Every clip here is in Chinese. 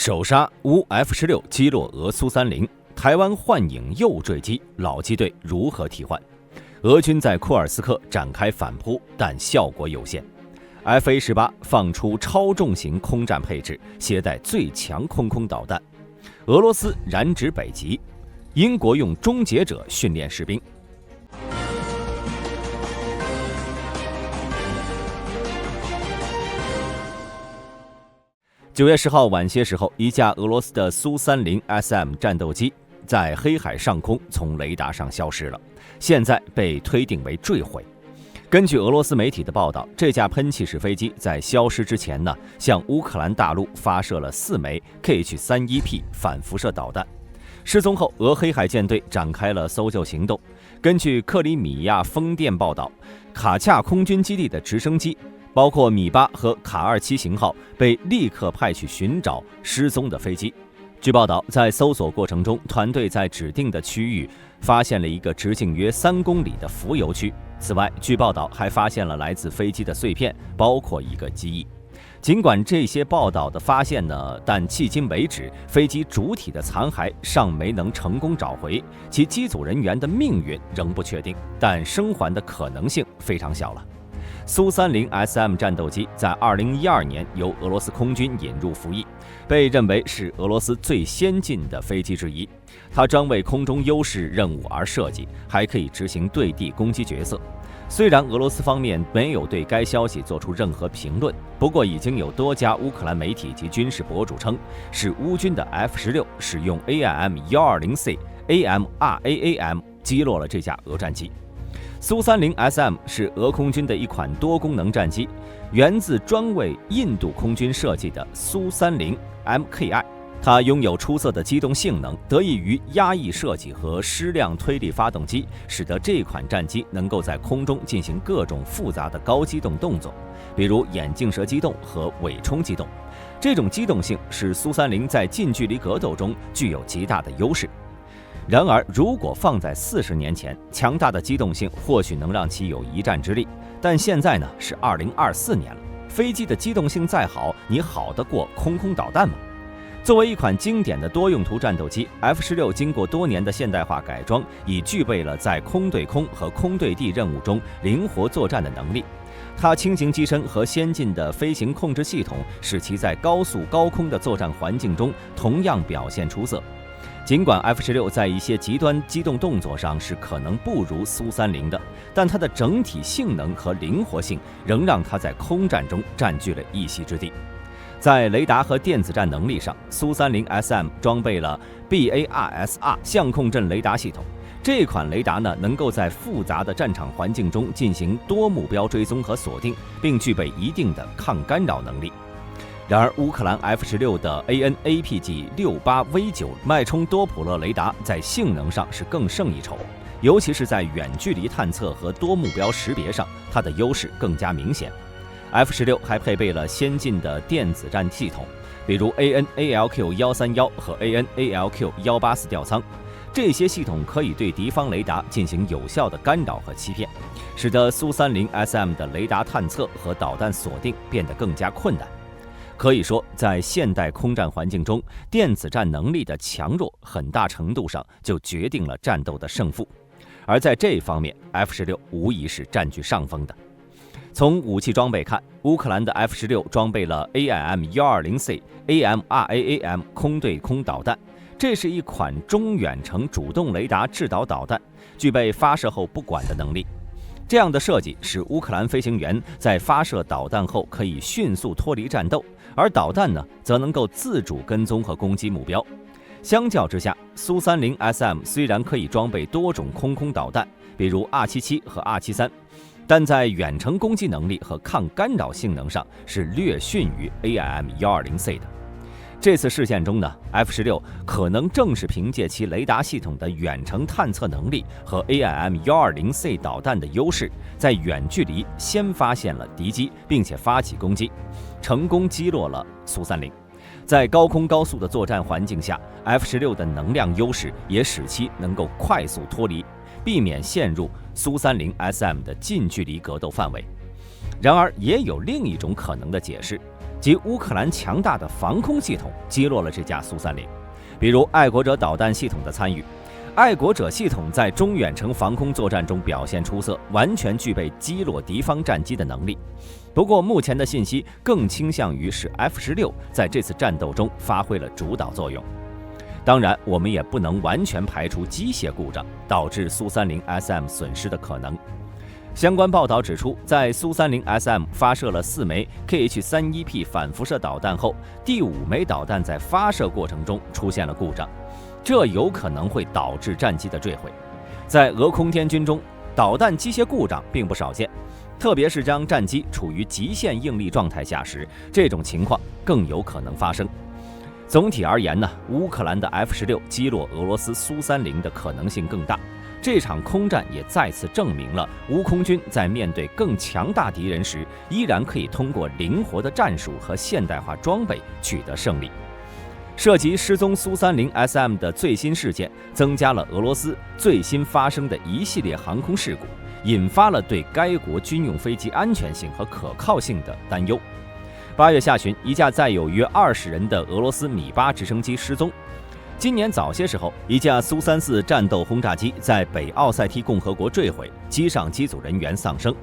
首杀乌 F-16击落俄苏30，台湾幻影又坠机，老机队如何替换？俄军在库尔斯克展开反扑，但效果有限。FA-18放出超重型空战配置，携带最强空导弹。俄罗斯染指北极，英国用终结者训练士兵。9月10号晚些时候，一架俄罗斯的苏30 SM 战斗机在黑海上空从雷达上消失了，现在被推定为坠毁。根据俄罗斯媒体的报道，这架喷气式飞机在消失之前呢，向乌克兰大陆发射了4枚 Kh-31P 反辐射导弹。失踪后，俄黑海舰队展开了搜救行动。根据克里米亚风电报道，卡恰空军基地的直升机包括米8和卡27型号被立刻派去寻找失踪的飞机。据报道，在搜索过程中，团队在指定的区域发现了一个直径约3公里的浮油区。此外，据报道还发现了来自飞机的碎片，包括一个机翼。尽管这些报道的发现呢，但迄今为止，飞机主体的残骸尚没能成功找回，其机组人员的命运仍不确定，但生还的可能性非常小了。苏30 SM 战斗机在2012年由俄罗斯空军引入服役，被认为是俄罗斯最先进的飞机之一。它专为空中优势任务而设计，还可以执行对地攻击角色。虽然俄罗斯方面没有对该消息做出任何评论，不过已经有多家乌克兰媒体及军事博主称，是乌军的 F-16使用 AIM-120C、AMRAAM 击落了这架俄战机。苏30 SM 是俄空军的一款多功能战机，源自专为印度空军设计的苏30 MKI。它拥有出色的机动性能，得益于压抑设计和矢量推力发动机，使得这款战机能够在空中进行各种复杂的高机动动作，比如眼镜蛇机动和尾冲机动。这种机动性使苏30在近距离格斗中具有极大的优势。然而，如果放在40年前，强大的机动性或许能让其有一战之力，但现在呢是2024年了，飞机的机动性再好，你好得过空导弹吗？作为一款经典的多用途战斗机 ，F-16经过多年的现代化改装，已具备了在空对空和空对地任务中灵活作战的能力。它轻型机身和先进的飞行控制系统，使其在高速高空的作战环境中同样表现出色。尽管 F-16在一些极端机动动作上是可能不如苏30的，但它的整体性能和灵活性仍让它在空战中占据了一席之地。在雷达和电子战能力上，苏30 SM 装备了 BARSR 相控阵雷达系统。这款雷达呢，能够在复杂的战场环境中进行多目标追踪和锁定，并具备一定的抗干扰能力。然而，乌克兰 F-16的 AN/APG-68V9 脉冲多普勒雷达在性能上是更胜一筹，尤其是在远距离探测和多目标识别上，它的优势更加明显。F-16还配备了先进的电子战系统，比如 AN/ALQ-131和 AN/ALQ-184吊舱。这些系统可以对敌方雷达进行有效的干扰和欺骗，使得苏30 SM 的雷达探测和导弹锁定变得更加困难。可以说，在现代空战环境中，电子战能力的强弱很大程度上就决定了战斗的胜负。而在这一方面 ，F-16无疑是占据上风的。从武器装备看，乌克兰的 F-16装备了 AIM-120C、AMRAAM 空对空导弹，这是一款中远程主动雷达制导导弹，具备发射后不管的能力。这样的设计使乌克兰飞行员在发射导弹后可以迅速脱离战斗，而导弹呢，则能够自主跟踪和攻击目标。相较之下，苏30 SM 虽然可以装备多种空导弹，比如 R77和 R73，但在远程攻击能力和抗干扰性能上是略逊于 AIM-120C 的。这次事件中呢 ，F-16可能正是凭借其雷达系统的远程探测能力和 AIM-120C 导弹的优势，在远距离先发现了敌机，并且发起攻击，成功击落了苏30。在高空高速的作战环境下 ，F-16的能量优势也使其能够快速脱离，避免陷入苏30 SM 的近距离格斗范围。然而，也有另一种可能的解释。及乌克兰强大的防空系统击落了这架苏30。比如爱国者导弹系统的参与，爱国者系统在中远程防空作战中表现出色，完全具备击落敌方战机的能力。不过，目前的信息更倾向于使 F-16在这次战斗中发挥了主导作用。当然，我们也不能完全排除机械故障导致苏30 SM 损失的可能。相关报道指出，在苏30 SM 发射了4枚 Kh-31P 反辐射导弹后，第5枚导弹在发射过程中出现了故障，这有可能会导致战机的坠毁。在俄空天军中，导弹机械故障并不少见，特别是当战机处于极限应力状态下时，这种情况更有可能发生。总体而言呢，乌克兰的 F-16击落俄罗斯苏30的可能性更大。这场空战也再次证明了乌空军在面对更强大敌人时，依然可以通过灵活的战术和现代化装备取得胜利。涉及失踪苏30 SM 的最新事件，增加了俄罗斯最新发生的一系列航空事故，引发了对该国军用飞机安全性和可靠性的担忧。8月下旬，一架载有约20人的俄罗斯米8直升机失踪。今年早些时候，一架苏34战斗轰炸机在北奥塞梯共和国坠毁，机上机组人员丧生。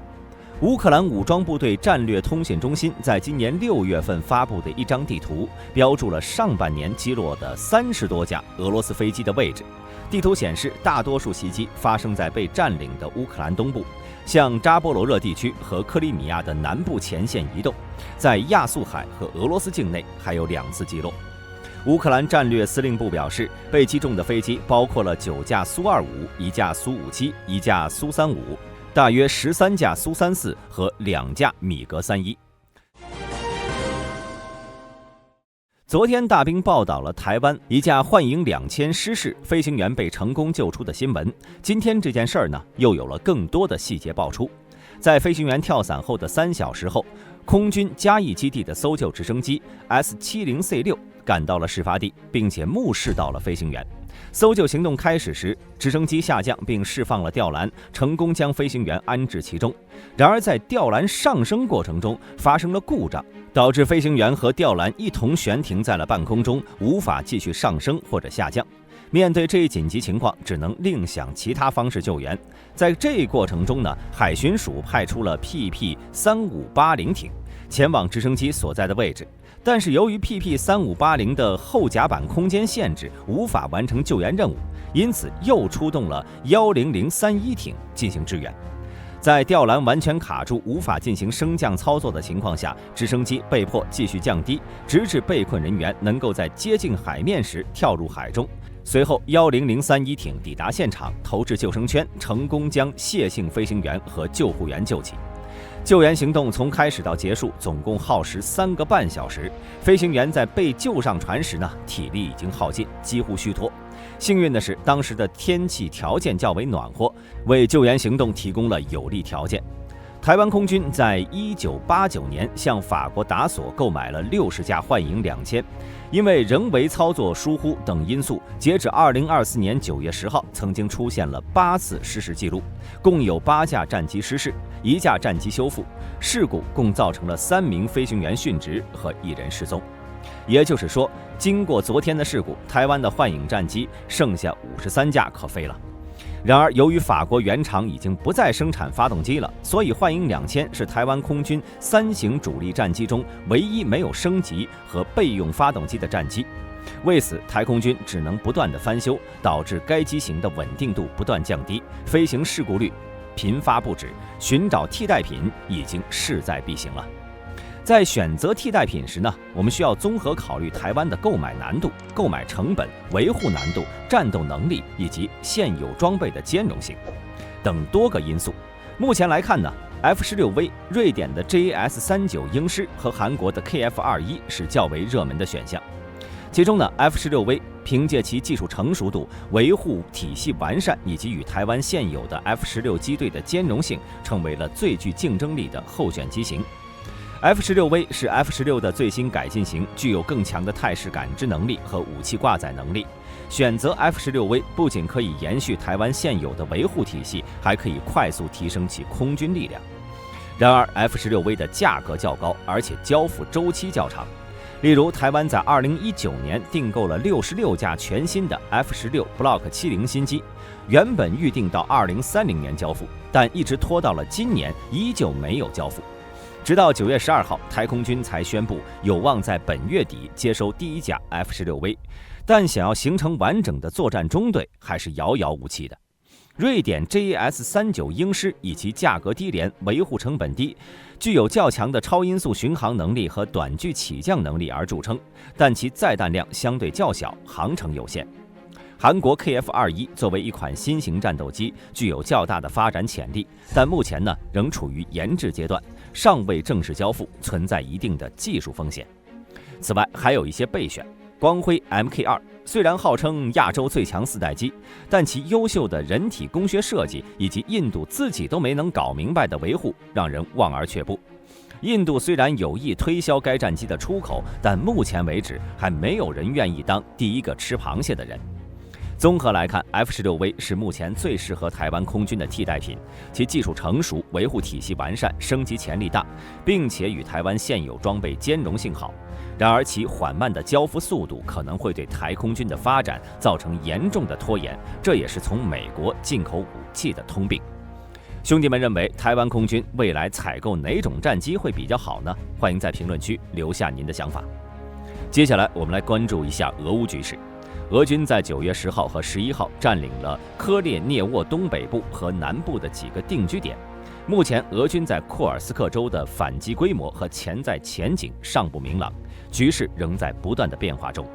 乌克兰武装部队战略通信中心在今年6月份发布的一张地图，标注了上半年击落的30多架俄罗斯飞机的位置。地图显示，大多数袭击发生在被占领的乌克兰东部，向扎波罗热地区和克里米亚的南部前线移动，在亚速海和俄罗斯境内还有2次击落。乌克兰战略司令部表示，被击中的飞机包括了9架苏25、1架苏57、1架苏35，大约13架苏34和2架米格31。昨天，大兵报道了台湾一架幻影2000失事，飞行员被成功救出的新闻。今天这件事儿呢，又有了更多的细节爆出。在飞行员跳伞后的3小时后，空军嘉义基地的搜救直升机 S70C6 赶到了事发地，并且目视到了飞行员。搜救行动开始时，直升机下降并释放了吊篮，成功将飞行员安置其中。然而在吊篮上升过程中发生了故障，导致飞行员和吊篮一同悬停在了半空中，无法继续上升或者下降。面对这一紧急情况，只能另想其他方式救援。在这一过程中呢，海巡署派出了 PP3580 艇前往直升机所在的位置，但是由于 PP3580 的后甲板空间限制，无法完成救援任务，因此又出动了10031艇进行支援。在吊篮完全卡住，无法进行升降操作的情况下，直升机被迫继续降低，直至被困人员能够在接近海面时跳入海中。随后10031艇抵达现场，投掷救生圈，成功将谢姓飞行员和救护员救起。救援行动从开始到结束总共耗时3个半小时，飞行员在被救上船时呢，体力已经耗尽，几乎虚脱。幸运的是，当时的天气条件较为暖和，为救援行动提供了有利条件。台湾空军在1989年向法国达索购买了60架幻影2000，因为人为操作疏忽等因素，截止2024年9月10号，曾经出现了8次失事记录，共有8架战机失事，1架战机修复，事故共造成了3名飞行员殉职和1人失踪。也就是说，经过昨天的事故，台湾的幻影战机剩下53架可飞了。然而，由于法国原厂已经不再生产发动机了，所以幻影2000是台湾空军3型主力战机中唯一没有升级和备用发动机的战机。为此，台空军只能不断的翻修，导致该机型的稳定度不断降低，飞行事故率频发不止，寻找替代品已经势在必行了。在选择替代品时呢，我们需要综合考虑台湾的购买难度、购买成本、维护难度、战斗能力以及现有装备的兼容性等多个因素。目前来看呢， F-16V、瑞典的 JAS-39 鹰狮和韩国的 KF-21是较为热门的选项。其中呢 ，F-16V 凭借其技术成熟度、维护体系完善以及与台湾现有的 F-16机队的兼容性，成为了最具竞争力的候选机型。F-16V 是 F-16的最新改进型，具有更强的态势感知能力和武器挂载能力。选择 F-16V 不仅可以延续台湾现有的维护体系，还可以快速提升其空军力量。然而 F-16V 的价格较高，而且交付周期较长。例如，台湾在2019年订购了66架全新的 F-16 Block 70新机，原本预定到2030年交付，但一直拖到了今年，依旧没有交付。直到9月12号，太空军才宣布有望在本月底接收第一架 F-16V， 但想要形成完整的作战中队，还是遥遥无期的。瑞典 JAS-39鹰狮以其价格低廉、维护成本低、具有较强的超音速巡航能力和短距起降能力而著称，但其载弹量相对较小，航程有限。韩国 KF-21作为一款新型战斗机，具有较大的发展潜力，但目前仍处于研制阶段，尚未正式交付，存在一定的技术风险。此外，还有一些备选。光辉 Mk2 虽然号称亚洲最强4代机，但其优秀的人体工学设计以及印度自己都没能搞明白的维护，让人望而却步。印度虽然有意推销该战机的出口，但目前为止还没有人愿意当第一个吃螃蟹的人。综合来看 ，F-16V 是目前最适合台湾空军的替代品，其技术成熟、维护体系完善、升级潜力大，并且与台湾现有装备兼容性好。然而，其缓慢的交付速度可能会对台空军的发展造成严重的拖延，这也是从美国进口武器的通病。兄弟们认为，台湾空军未来采购哪种战机会比较好呢？欢迎在评论区留下您的想法。接下来，我们来关注一下俄乌局势。俄军在9月10号和11号占领了科列涅沃东北部和南部的几个定居点。目前，俄军在库尔斯克州的反击规模和潜在前景尚不明朗，局势仍在不断的变化中。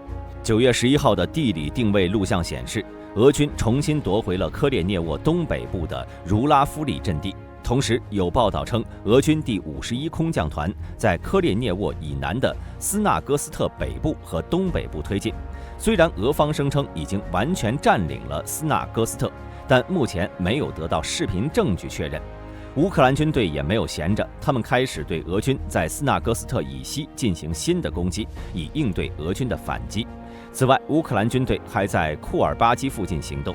9月11号的地理定位录像显示，俄军重新夺回了科列涅沃东北部的茹拉夫里阵地。同时，有报道称，俄军第51空降团在科列涅沃以南的斯纳戈斯特北部和东北部推进。虽然俄方声称已经完全占领了斯纳戈斯特，但目前没有得到视频证据确认。乌克兰军队也没有闲着，他们开始对俄军在斯纳戈斯特以西进行新的攻击，以应对俄军的反击。此外，乌克兰军队还在库尔巴基附近行动。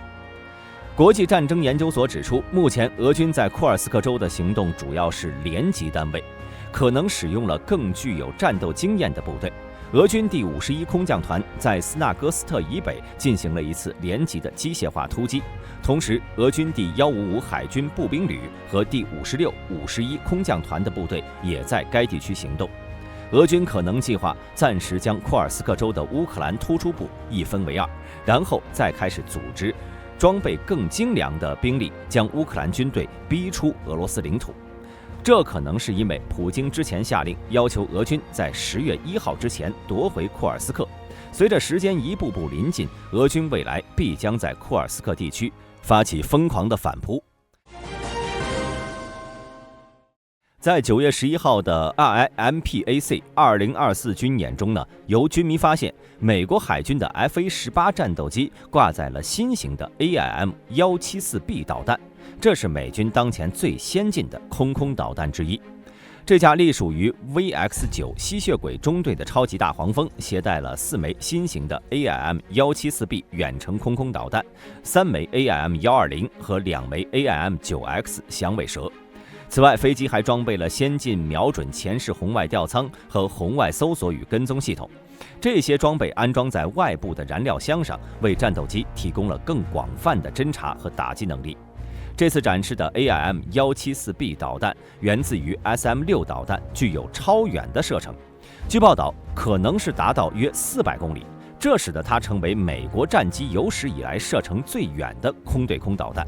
国际战争研究所指出，目前俄军在库尔斯克州的行动主要是连级单位，可能使用了更具有战斗经验的部队。俄军第51空降团在斯纳戈斯特以北进行了一次连级的机械化突击，同时，俄军第155海军步兵旅和第56、51空降团的部队也在该地区行动。俄军可能计划暂时将库尔斯克州的乌克兰突出部一分为二，然后再开始组织装备更精良的兵力，将乌克兰军队逼出俄罗斯领土。这可能是因为普京之前下令要求俄军在10月1号之前夺回库尔斯克。随着时间一步步临近，俄军未来必将在库尔斯克地区发起疯狂的反扑。在9月11号的 RIMPAC 2024军演中由军迷发现，美国海军的 FA-18战斗机挂载了新型的 AIM-174B 导弹，这是美军当前最先进的空导弹之一。这架隶属于 VX-9 吸血鬼中队的超级大黄蜂携带了4枚新型的 AIM-174B 远程空导弹，3枚 AIM-120 和2枚 AIM-9X 响尾蛇。此外，飞机还装备了先进瞄准前视红外吊舱和红外搜索与跟踪系统。这些装备安装在外部的燃料箱上，为战斗机提供了更广泛的侦察和打击能力。这次展示的 AIM-174B 导弹源自于 SM-6 导弹，具有超远的射程，据报道可能是达到约400公里，这使得它成为美国战机有史以来射程最远的空对空导弹。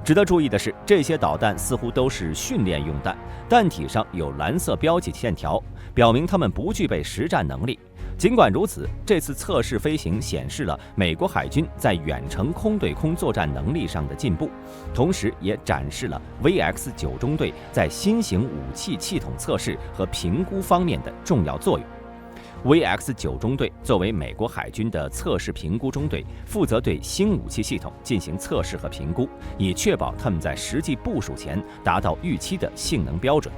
值得注意的是，这些导弹似乎都是训练用弹，弹体上有蓝色标记线条，表明它们不具备实战能力。尽管如此，这次测试飞行显示了美国海军在远程空对空作战能力上的进步，同时也展示了 VX-9 中队在新型武器系统测试和评估方面的重要作用。VX-9 中队作为美国海军的测试评估中队，负责对新武器系统进行测试和评估，以确保他们在实际部署前达到预期的性能标准。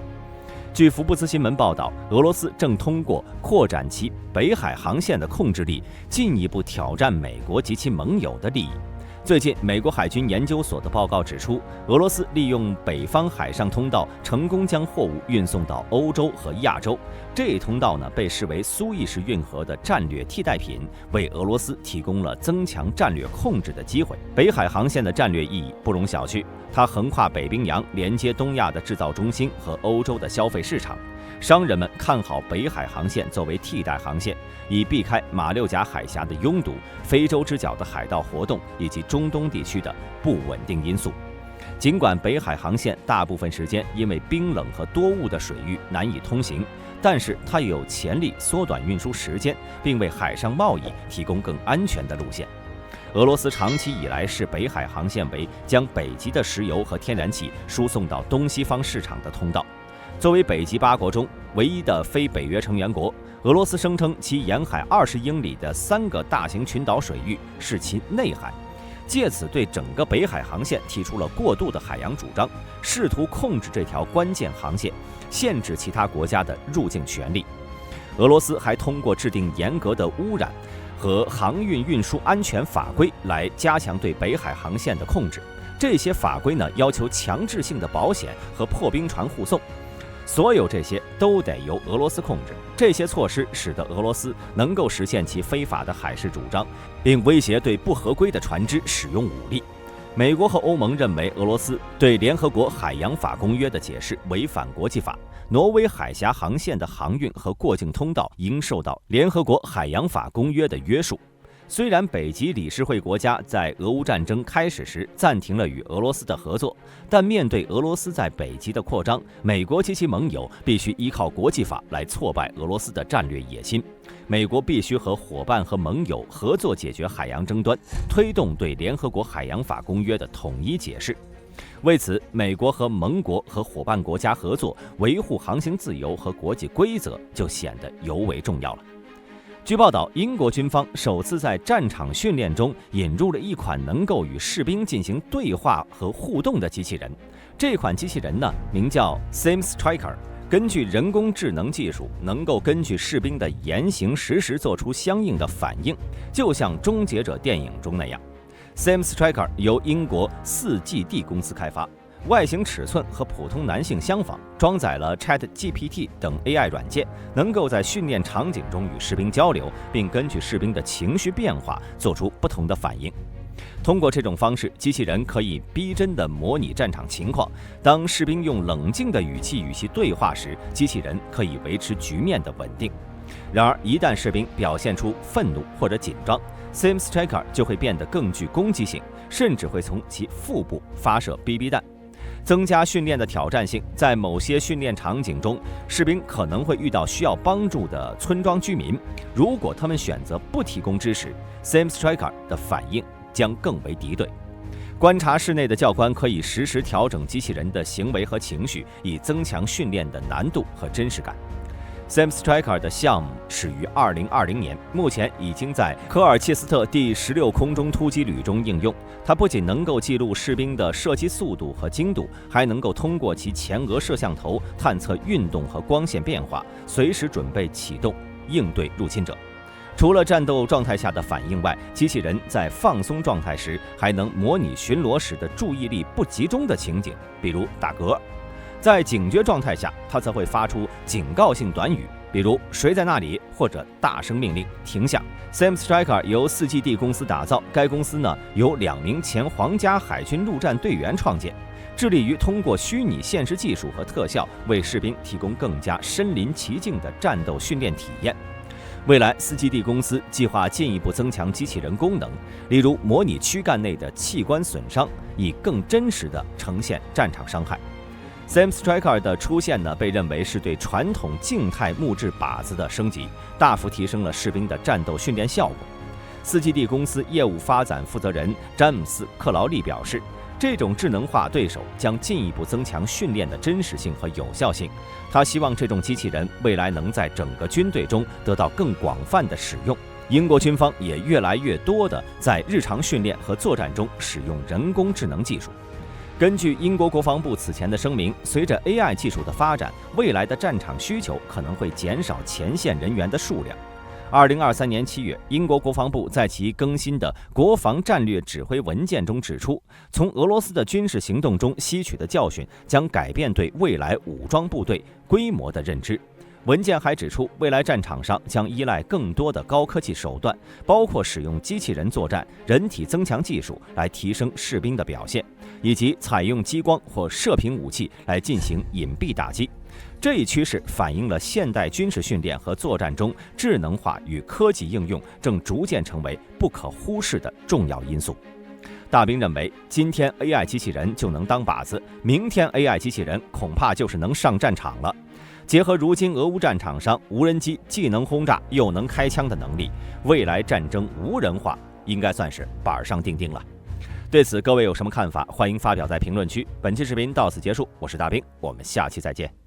据福布斯新闻报道，俄罗斯正通过扩展其北海航线的控制力，进一步挑战美国及其盟友的利益。最近，美国海军研究所的报告指出，俄罗斯利用北方海上通道成功将货物运送到欧洲和亚洲。这一通道呢，被视为苏伊士运河的战略替代品，为俄罗斯提供了增强战略控制的机会。北海航线的战略意义不容小觑，它横跨北冰洋，连接东亚的制造中心和欧洲的消费市场。商人们看好北海航线作为替代航线，以避开马六甲海峡的拥堵、非洲之角的海盗活动以及中东地区的不稳定因素。尽管北海航线大部分时间因为冰冷和多雾的水域难以通行，但是它有潜力缩短运输时间，并为海上贸易提供更安全的路线。俄罗斯长期以来视北海航线为将北极的石油和天然气输送到东西方市场的通道。作为北极8国中唯一的非北约成员国，俄罗斯声称其沿海20英里的3个大型群岛水域是其内海，借此对整个北海航线提出了过度的海洋主张，试图控制这条关键航线，限制其他国家的入境权利。俄罗斯还通过制定严格的污染和航运运输安全法规来加强对北海航线的控制。这些法规呢，要求强制性的保险和破冰船护送。所有这些都得由俄罗斯控制。这些措施使得俄罗斯能够实现其非法的海事主张，并威胁对不合规的船只使用武力。美国和欧盟认为俄罗斯对联合国海洋法公约的解释违反国际法，挪威海峡航线的航运和过境通道应受到联合国海洋法公约的约束。虽然北极理事会国家在俄乌战争开始时暂停了与俄罗斯的合作，但面对俄罗斯在北极的扩张，美国及其盟友必须依靠国际法来挫败俄罗斯的战略野心。美国必须和伙伴和盟友合作解决海洋争端，推动对联合国海洋法公约的统一解释。为此，美国和盟国和伙伴国家合作，维护航行自由和国际规则就显得尤为重要了。据报道，英国军方首次在战场训练中引入了一款能够与士兵进行对话和互动的机器人。这款机器人呢，名叫 SimStriker， 根据人工智能技术，能够根据士兵的言行实时做出相应的反应，就像《终结者》电影中那样。SimStriker 由英国4GD 公司开发，外形尺寸和普通男性相仿，装载了 ChatGPT 等 AI 软件，能够在训练场景中与士兵交流，并根据士兵的情绪变化做出不同的反应。通过这种方式，机器人可以逼真地模拟战场情况。当士兵用冷静的语气与其对话时，机器人可以维持局面的稳定。然而，一旦士兵表现出愤怒或者紧张， SimStriker 就会变得更具攻击性，甚至会从其腹部发射 BB 弹。增加训练的挑战性，在某些训练场景中，士兵可能会遇到需要帮助的村庄居民。如果他们选择不提供支持， SimStriker 的反应将更为敌对。观察室内的教官可以实时调整机器人的行为和情绪，以增强训练的难度和真实感。SimStriker 的项目始于2020年，目前已经在科尔切斯特第16空中突击旅中应用。它不仅能够记录士兵的射击速度和精度，还能够通过其前额摄像头探测运动和光线变化，随时准备启动应对入侵者。除了战斗状态下的反应外，机器人在放松状态时还能模拟巡逻时的注意力不集中的情景，比如打嗝。在警觉状态下，它则会发出警告性短语，比如谁在那里，或者大声命令停下。SimStriker 由4GD 公司打造，该公司呢由2名前皇家海军陆战队员创建，致力于通过虚拟现实技术和特效为士兵提供更加身临其境的战斗训练体验。未来，4GD 公司计划进一步增强机器人功能，例如模拟躯干内的器官损伤，以更真实地呈现战场伤害。SimStriker 的出现呢，被认为是对传统静态木质靶子的升级，大幅提升了士兵的战斗训练效果。4GD 公司业务发展负责人詹姆斯·克劳利表示，这种智能化对手将进一步增强训练的真实性和有效性。他希望这种机器人未来能在整个军队中得到更广泛的使用。英国军方也越来越多地在日常训练和作战中使用人工智能技术。根据英国国防部此前的声明，随着 AI 技术的发展，未来的战场需求可能会减少前线人员的数量。2023年7月，英国国防部在其更新的国防战略指挥文件中指出，从俄罗斯的军事行动中吸取的教训将改变对未来武装部队规模的认知。文件还指出，未来战场上将依赖更多的高科技手段，包括使用机器人作战、人体增强技术来提升士兵的表现，以及采用激光或射频武器来进行隐蔽打击。这一趋势反映了现代军事训练和作战中智能化与科技应用正逐渐成为不可忽视的重要因素。大兵认为，今天 AI 机器人就能当靶子，明天 AI 机器人恐怕就是能上战场了。结合如今俄乌战场上无人机既能轰炸又能开枪的能力，未来战争无人化应该算是板上钉钉了。对此，各位有什么看法？欢迎发表在评论区。本期视频到此结束，我是大兵，我们下期再见。